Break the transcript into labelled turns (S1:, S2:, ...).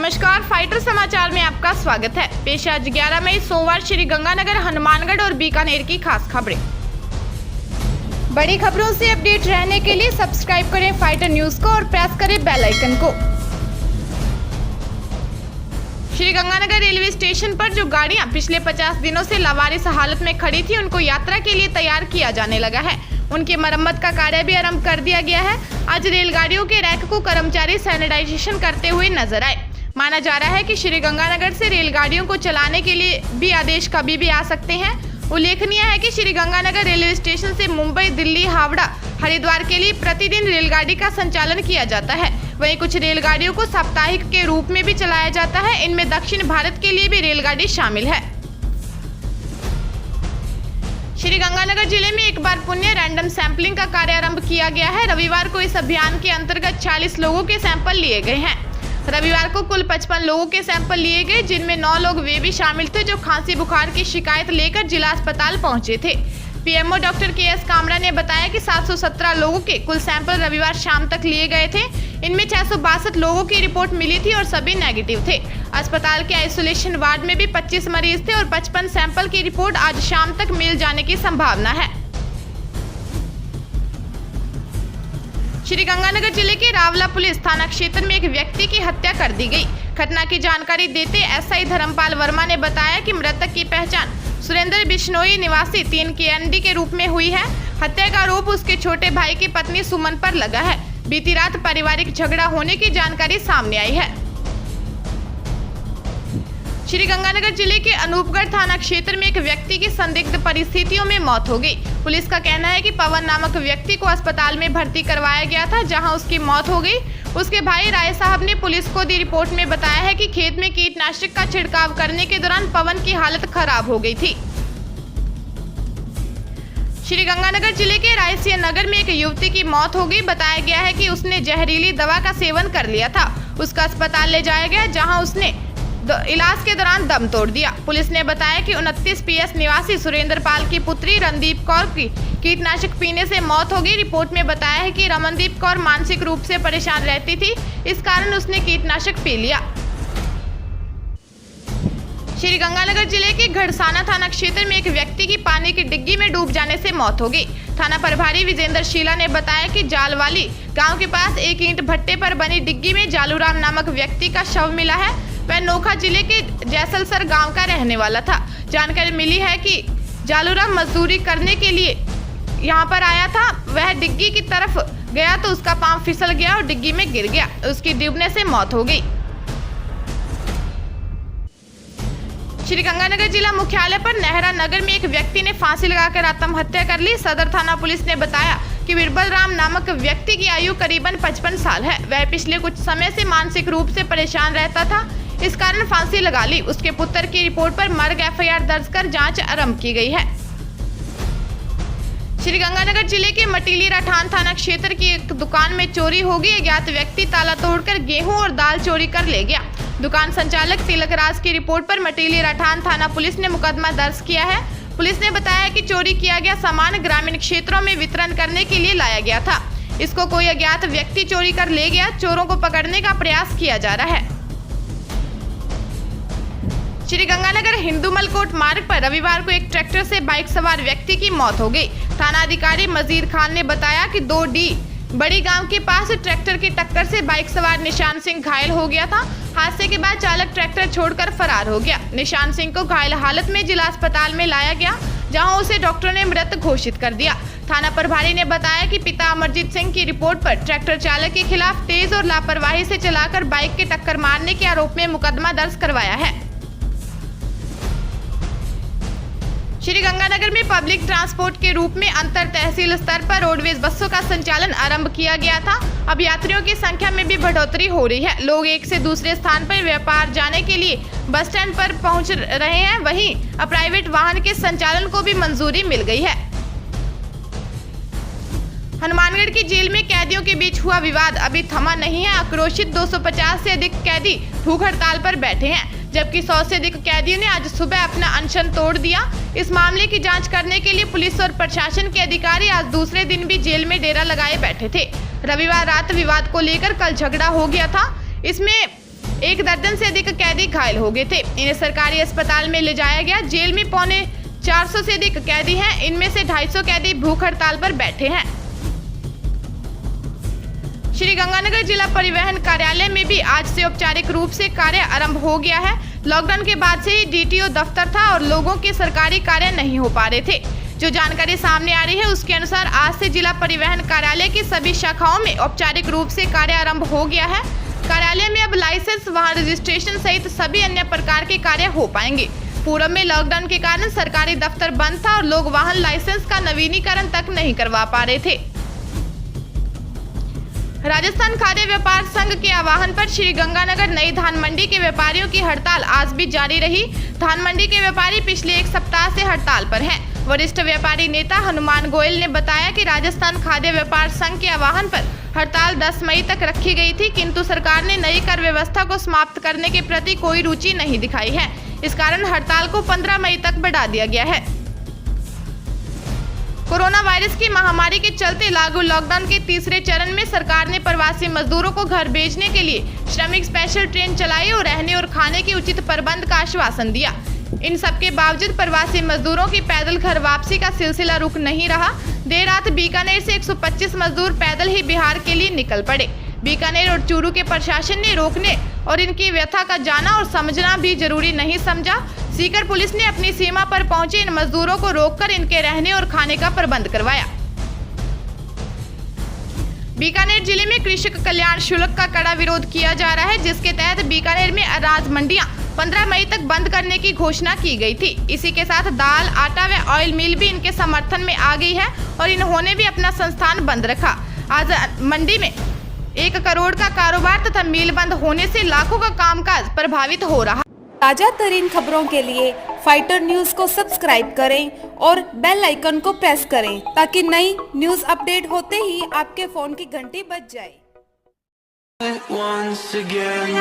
S1: नमस्कार, फाइटर समाचार में आपका स्वागत है। पेश आज 11 मई सोमवार श्रीगंगानगर, हनुमानगढ़ और बीकानेर की खास खबरें। बड़ी खबरों से अपडेट रहने के लिए सब्सक्राइब करें फाइटर न्यूज को और प्रेस करें बेल आइकन को। श्रीगंगानगर रेलवे स्टेशन पर जो गाड़ियां पिछले 50 दिनों से लावारिस हालत में खड़ी थी, उनको यात्रा के लिए तैयार किया जाने लगा है। उनकी मरम्मत का कार्य भी आरंभ कर दिया गया है। आज रेलगाड़ियों के रैक को कर्मचारी सैनिटाइजेशन करते हुए नजर आए। माना जा रहा है कि श्रीगंगानगर से रेलगाड़ियों को चलाने के लिए भी आदेश कभी भी आ सकते हैं। उल्लेखनीय है कि श्रीगंगानगर रेलवे स्टेशन से मुंबई, दिल्ली, हावड़ा, हरिद्वार के लिए प्रतिदिन रेलगाड़ी का संचालन किया जाता है। वहीं कुछ रेलगाड़ियों को साप्ताहिक के रूप में भी चलाया जाता है। इनमें दक्षिण भारत के लिए भी रेलगाड़ी शामिल है। श्रीगंगानगर जिले में एक बार पुण्य रैंडम सैंपलिंग का कार्य आरंभ किया गया है। रविवार को इस अभियान के अंतर्गत 40 लोगों के सैंपल लिए गए हैं। रविवार को कुल 55 लोगों के सैंपल लिए गए, जिनमें 9 लोग वे भी शामिल थे जो खांसी बुखार की शिकायत लेकर जिला अस्पताल पहुंचे थे। PMO doctor KS. कामरा ने बताया कि 717 लोगों के कुल सैंपल रविवार शाम तक लिए गए थे। इनमें 662 लोगों की रिपोर्ट मिली थी और सभी नेगेटिव थे। अस्पताल के आइसोलेशन वार्ड में भी 25 मरीज थे और 55 सैंपल की रिपोर्ट आज शाम तक मिल जाने की संभावना है। श्रीगंगानगर जिले के रावला पुलिस थाना क्षेत्र में एक व्यक्ति की हत्या कर दी गई। घटना की जानकारी देते एसआई धर्मपाल वर्मा ने बताया कि मृतक की पहचान सुरेंद्र बिश्नोई निवासी 3 केएनडी के रूप में हुई है। हत्या का आरोप उसके छोटे भाई की पत्नी सुमन पर लगा है। बीती रात पारिवारिक झगड़ा होने की जानकारी सामने आई है। श्रीगंगानगर जिले के अनूपगढ़ थाना क्षेत्र में एक व्यक्ति की संदिग्ध परिस्थितियों में मौत हो गई। पुलिस का कहना है कि पवन नामक व्यक्ति को अस्पताल में भर्ती करवाया गया था, जहां उसकी मौत हो गई। उसके भाई राय साहब ने पुलिस को दी रिपोर्ट में बताया है कि खेत में कीटनाशक का छिड़काव करने के दौरान पवन की हालत खराब हो गई थी। श्रीगंगानगर जिले के रायसिया नगर में एक युवती की मौत हो गई। बताया गया है कि उसने जहरीली दवा का सेवन कर लिया था। उसका अस्पताल ले जाया गया, जहां उसने इलाज के दौरान दम तोड़ दिया। पुलिस ने बताया कि 29 PS निवासी सुरेंद्र पाल की पुत्री रमनदीप कौर की कीटनाशक पीने से मौत हो गई। रिपोर्ट में बताया है कि रमनदीप कौर मानसिक रूप से परेशान रहती थी, इस कारण उसने कीटनाशक पी लिया। श्रीगंगानगर जिले के घड़साना थाना क्षेत्र में एक व्यक्ति की पानी की डिग्गी में डूब जाने से मौत हो गई। थाना प्रभारी विजेंद्र शीला ने बताया कि जालवाली गांव के पास एक ईंट भट्टे पर बनी डिग्गी में जालूराम नामक व्यक्ति का शव मिला है। वह नोखा जिले के जैसलसर गांव का रहने वाला था। जानकारी मिली है कि जालूराम मजदूरी करने के लिए यहां पर आया था। वह डिग्गी की तरफ गया तो उसका पांव फिसल गया और डिग्गी में गिर गया। उसकी डूबने से मौत हो गई। श्रीगंगानगर जिला मुख्यालय पर नेहरा नगर में एक व्यक्ति ने फांसी लगाकर आत्महत्या कर ली। सदर थाना पुलिस ने बताया कि बिरबल राम नामक व्यक्ति की आयु करीबन 55 साल है। वह पिछले कुछ समय से मानसिक रूप से परेशान रहता था, इस कारण फांसी लगा ली। उसके पुत्र की रिपोर्ट पर मर्ग FIR दर्ज कर जांच आरंभ की गई है। श्रीगंगानगर जिले के मटीली राठान थाना क्षेत्र की एक दुकान में चोरी हो गई। अज्ञात व्यक्ति ताला तोड़कर गेहूं और दाल चोरी कर ले गया। दुकान संचालक तिलक राज की रिपोर्ट पर मटीली राठान थाना पुलिस ने मुकदमा दर्ज किया है। पुलिस ने बताया कि चोरी किया गया सामान ग्रामीण क्षेत्रों में वितरण करने के लिए लाया गया था। इसको कोई अज्ञात व्यक्ति चोरी कर ले गया। चोरों को पकड़ने का प्रयास किया जा रहा है। श्रीगंगानगर हिंदूमल कोट मार्ग पर रविवार को एक ट्रैक्टर से बाइक सवार व्यक्ति की मौत हो गई। थाना अधिकारी मजीद खान ने बताया कि 2D बड़ी गांव के पास ट्रैक्टर की टक्कर से बाइक सवार निशान सिंह घायल हो गया था। हादसे के बाद चालक ट्रैक्टर छोड़कर फरार हो गया। निशान सिंह को घायल हालत में जिला अस्पताल में लाया गया, जहां उसे डॉक्टर ने मृत घोषित कर दिया। थाना प्रभारी ने बताया कि पिता अमरजीत सिंह की रिपोर्ट पर ट्रैक्टर चालक के खिलाफ तेज और लापरवाही से चलाकर बाइक की टक्कर मारने के आरोप में मुकदमा दर्ज करवाया है। श्रीगंगानगर में पब्लिक ट्रांसपोर्ट के रूप में अंतर तहसील स्तर पर रोडवेज बसों का संचालन आरंभ किया गया था। अब यात्रियों की संख्या में भी बढ़ोतरी हो रही है। लोग एक से दूसरे स्थान पर व्यापार जाने के लिए बस स्टैंड पर पहुंच रहे हैं। वहीं अब प्राइवेट वाहन के संचालन को भी मंजूरी मिल गई है। हनुमानगढ़ की जेल में कैदियों के बीच हुआ विवाद अभी थमा नहीं है। आक्रोशित 250 से अधिक कैदी भूख हड़ताल पर बैठे हैं, जबकि 100 से अधिक कैदियों ने आज सुबह अपना अनशन तोड़ दिया। इस मामले की जांच करने के लिए पुलिस और प्रशासन के अधिकारी आज दूसरे दिन भी जेल में डेरा लगाए बैठे थे। रविवार रात विवाद को लेकर कल झगड़ा हो गया था। इसमें 1 दर्जन से अधिक कैदी घायल हो गए थे। इन्हें सरकारी अस्पताल में ले जाया गया। जेल में पौने 400 से अधिक कैदी हैं। इनमें से 250 कैदी भूख हड़ताल पर बैठे हैं। श्री गंगानगर जिला परिवहन कार्यालय में भी आज से औपचारिक रूप से कार्य आरंभ हो गया है। लॉकडाउन के बाद से ही डीटीओ दफ्तर था और लोगों के सरकारी कार्य नहीं हो पा रहे थे। जो जानकारी सामने आ रही है उसके अनुसार आज से जिला परिवहन कार्यालय की सभी शाखाओं में औपचारिक रूप से कार्य आरंभ हो गया है। कार्यालय में अब लाइसेंस, वाहन रजिस्ट्रेशन सहित सभी अन्य प्रकार के कार्य हो पाएंगे। पूर्व में लॉकडाउन के कारण सरकारी दफ्तर बंद था और लोग वाहन लाइसेंस का नवीनीकरण तक नहीं करवा पा रहे थे। राजस्थान खाद्य व्यापार संघ के आह्वान पर श्री गंगानगर नई धान मंडी के व्यापारियों की हड़ताल आज भी जारी रही। धान मंडी के व्यापारी पिछले 1 सप्ताह से हड़ताल पर हैं। वरिष्ठ व्यापारी नेता हनुमान गोयल ने बताया कि राजस्थान खाद्य व्यापार संघ के आह्वान पर हड़ताल 10 मई तक रखी गई थी, किंतु सरकार ने नई कर व्यवस्था को समाप्त करने के प्रति कोई रुचि नहीं दिखाई है। इस कारण हड़ताल को 15 मई तक बढ़ा दिया गया है। कोरोना वायरस की महामारी के चलते लागू लॉकडाउन के तीसरे चरण में सरकार ने प्रवासी मजदूरों को घर भेजने के लिए श्रमिक स्पेशल ट्रेन चलाई और रहने और खाने के उचित प्रबंध का आश्वासन दिया। इन सबके बावजूद प्रवासी मजदूरों की पैदल घर वापसी का सिलसिला रुक नहीं रहा। देर रात बीकानेर से 125 मजदूर पैदल ही बिहार के लिए निकल पड़े। बीकानेर और चूरू के प्रशासन ने रोकने और इनकी व्यथा का जाना और समझना भी जरूरी नहीं समझा। सीकर पुलिस ने अपनी सीमा पर पहुंचे इन मजदूरों को रोककर इनके रहने और खाने का प्रबंध करवाया। बीकानेर जिले में कृषक कल्याण शुल्क का कड़ा विरोध किया जा रहा है, जिसके तहत बीकानेर में अनाज मंडियां 15 मई तक बंद करने की घोषणा की गई थी। इसी के साथ दाल, आटा व ऑयल मिल भी इनके समर्थन में आ गई है और इन्होंने भी अपना संस्थान बंद रखा। आज मंडी में 1 करोड़ का कारोबार तथा मिल बंद होने से लाखों का कामकाज प्रभावित हो रहा।
S2: ताजा तरीन खबरों के लिए फाइटर न्यूज को सब्सक्राइब करें और बेल आइकन को प्रेस करें ताकि नई न्यूज अपडेट होते ही आपके फोन की घंटी बज जाए।
S3: Once again